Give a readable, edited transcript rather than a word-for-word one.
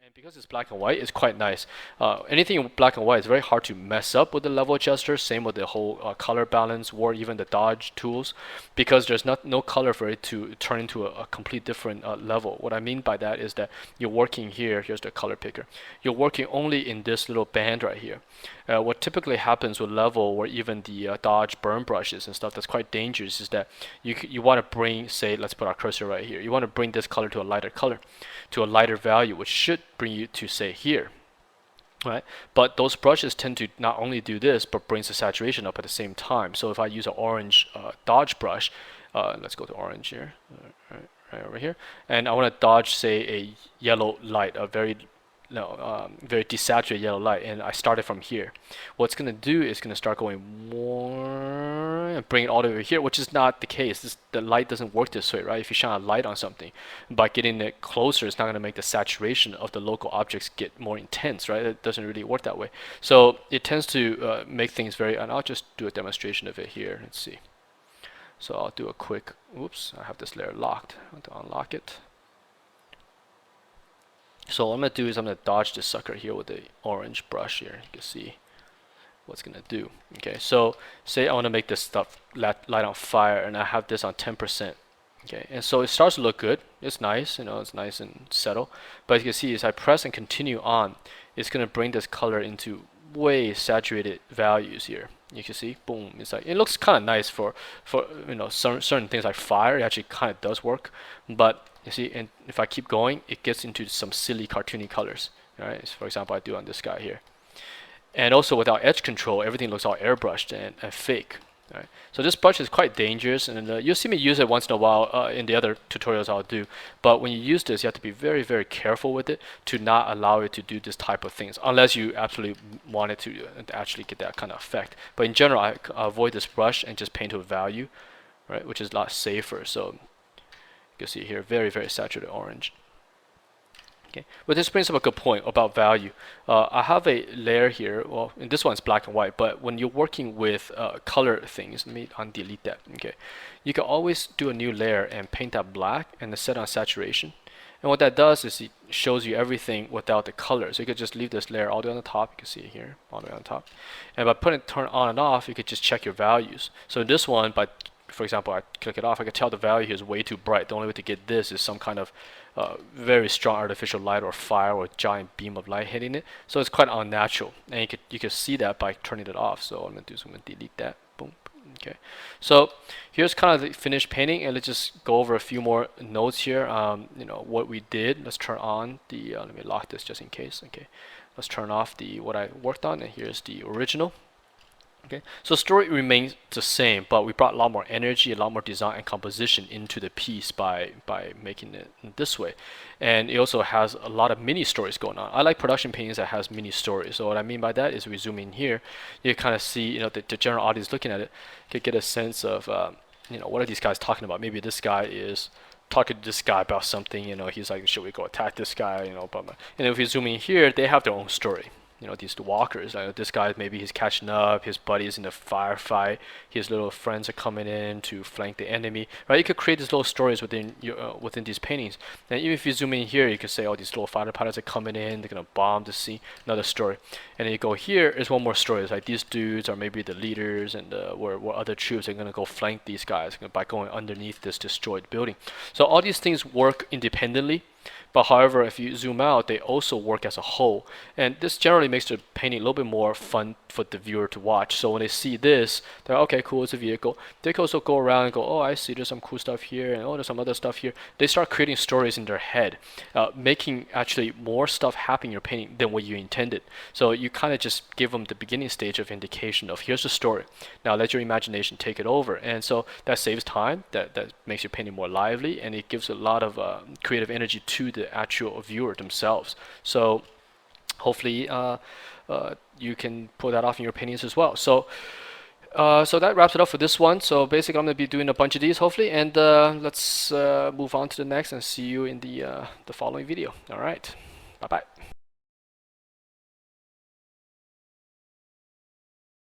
And because it's black and white, it's quite nice. Anything in black and white is very hard to mess up with the level adjuster. Same with the whole color balance or even the dodge tools, because there's no color for it to turn into a complete different level. What I mean by that is that you're working here. Here's the color picker. You're working only in this little band right here. What typically happens with level or even the dodge burn brushes and stuff that's quite dangerous is that you want to bring, say, let's put our cursor right here. You want to bring this color to a lighter color, to a lighter value, which should bring you to, say, here. Right, but those brushes tend to not only do this but brings the saturation up at the same time. So if I use an orange dodge brush, let's go to orange here, right over here, and I want to dodge, say, a yellow light, a very desaturated yellow light, and I started from here. What's going to do is going to start going more and bring it all the way over here, which is not the case. The light doesn't work this way, right? If you shine a light on something, by getting it closer, it's not going to make the saturation of the local objects get more intense, right? It doesn't really work that way. So it tends to make things very, and I'll just do a demonstration of it here. Let's see. So I'll do a quick, oops, I have this layer locked. I want to unlock it. So what I'm going to do is I'm going to dodge this sucker here with the orange brush here. You can see what's going to do. Okay, so say I want to make this stuff light on fire, and I have this on 10%. Okay, and so it starts to look good. It's nice, it's nice and settled. But as you can see, as I press and continue on, it's going to bring this color into way saturated values here. You can see, boom, it's like, it looks kind of nice for certain things like fire. It actually kind of does work, but you see, and if I keep going, it gets into some silly cartoony colors. Right? So for example, I do on this guy here, and also without edge control, everything looks all airbrushed and fake. Right? So this brush is quite dangerous, and you'll see me use it once in a while in the other tutorials I'll do. But when you use this, you have to be very, very careful with it to not allow it to do this type of things, unless you absolutely want it to actually get that kind of effect. But in general, I avoid this brush and just paint to a value, right, which is a lot safer. So you can see here, very, very saturated orange. Okay, but this brings up a good point about value. I have a layer here. Well, and this one's black and white, but when you're working with color things, let me undelete that. Okay, you can always do a new layer and paint that black and then set on saturation. And what that does is it shows you everything without the color. So you could just leave this layer all the way on the top. You can see it here, all the way on top. And by putting turn on and off, you could just check your values. So in this one, for example, I click it off, I can tell the value here is way too bright. The only way to get this is some kind of very strong artificial light or fire or giant beam of light hitting it. So it's quite unnatural, and you can see that by turning it off. So I'm going to do is I'm going to delete that. Boom. Okay. So here's kind of the finished painting, and let's just go over a few more notes here. What we did. Let's turn on the. Let me lock this just in case. Okay. Let's turn off what I worked on, and here's the original. Okay, so story remains the same, but we brought a lot more energy, a lot more design and composition into the piece by making it this way. And it also has a lot of mini stories going on. I like production paintings that has mini stories. So what I mean by that is we zoom in here, you kind of see, the general audience looking at it, could get a sense of, what are these guys talking about? Maybe this guy is talking to this guy about something, he's like, should we go attack this guy, blah, blah. And if we zoom in here, they have their own story. These walkers, this guy, maybe he's catching up, his buddy's in the firefight, his little friends are coming in to flank the enemy, right? You could create these little stories within these paintings. And even if you zoom in here, you could say, oh, these little fighter pilots are coming in, they're gonna bomb the scene, another story. And then you go here, is one more story. It's like these dudes are maybe the leaders, and where other troops are gonna go flank these guys by going underneath this destroyed building. So all these things work independently. But however, if you zoom out, they also work as a whole. And this generally makes the painting a little bit more fun for the viewer to watch. So when they see this, they're okay, cool, it's a vehicle. They can also go around and go, oh, I see there's some cool stuff here, and oh, there's some other stuff here. They start creating stories in their head, making actually more stuff happen in your painting than what you intended. So you kind of just give them the beginning stage of indication of, here's the story. Now let your imagination take it over. And so that saves time, that makes your painting more lively, and it gives a lot of creative energy to the actual viewer themselves. So hopefully you can pull that off in your paintings as well. So that wraps it up for this one. So basically I'm going to be doing a bunch of these hopefully, and let's move on to the next and see you in the following video. All right, bye bye.